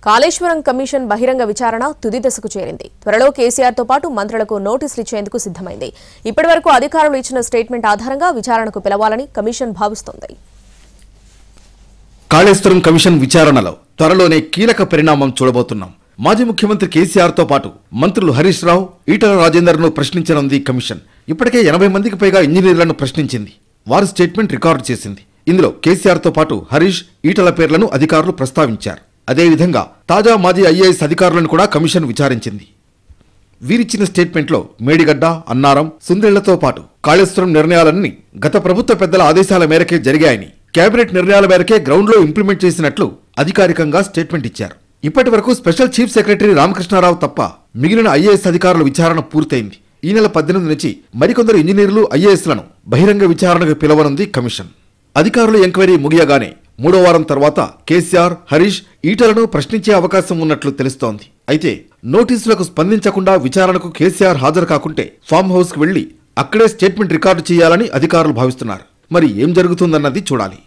Kaleshwaram commission బహిరంగ విచారణ తుది దశకు చేరింది. త్వరలో కేసీఆర్ తో పాటు మంత్రులకు నోటీసులు ఇచ్చేందుకు సిద్ధమైంది. ఇప్పటివరకు అధికారులు ఇచ్చిన స్టేట్మెంట్ ఆధారంగా విచారణకు పిలవాలని కమిషన్ భావిస్తోంది. కాళేశ్వరం కమిషన్ విచారణలో త్వరలోనే కీలక పరిణామం చూడబోతున్నాం. మాజీ ముఖ్యమంత్రి కేసీఆర్ తో పాటు మంత్రులు హరీష్ రావు, ఈటల రాజేందర్ను ప్రశ్నించనుంది కమిషన్. ఇప్పటికే 80 మందికి పైగా ఇంజనీర్లను ప్రశ్నించింది. వారి స్టేట్మెంట్ రికార్డు చేసింది. ఇందులో కేసీఆర్ తో పాటు హరీష్, ఈటల పేర్లను అధికారులు ప్రస్తావించారు. అదేవిధంగా తాజా మాజీ ఐఏఎస్ అధికారులను కూడా కమిషన్ విచారించింది. వీరిచ్చిన స్టేట్మెంట్లో మేడిగడ్డ, అన్నారం, సుందేళ్లతో పాటు కాళేశ్వరం నిర్ణయాలన్నీ గత ప్రభుత్వ పెద్దల ఆదేశాల మేరకే జరిగాయని, కేబినెట్ నిర్ణయాల మేరకే గ్రౌండ్లో ఇంప్లిమెంట్ చేసినట్లు అధికారికంగా స్టేట్మెంట్ ఇచ్చారు. ఇప్పటి వరకు స్పెషల్ చీఫ్ సెక్రటరీ రామకృష్ణారావు తప్ప మిగిలిన ఐఏఎస్ అధికారుల విచారణ పూర్తయింది. ఈ నెల 18 నుంచి మరికొందరు ఇంజనీర్లు, ఐఏఎస్లను బహిరంగ విచారణకు పిలవనుంది కమిషన్. అధికారుల ఎంక్వైరీ ముగియగానే 3వ వారం తర్వాత కేసీఆర్, హరీష్, ఈటలను ప్రశ్నించే అవకాశం ఉన్నట్లు తెలుస్తోంది. అయితే నోటీసులకు స్పందించకుండా విచారణకు కేసీఆర్ హాజరు కాకుంటే ఫామ్ హౌస్ కు వెళ్లి అక్కడే స్టేట్మెంట్ రికార్డు చేయాలని అధికారులు భావిస్తున్నారు. మరి ఏం జరుగుతుందన్నది చూడాలి.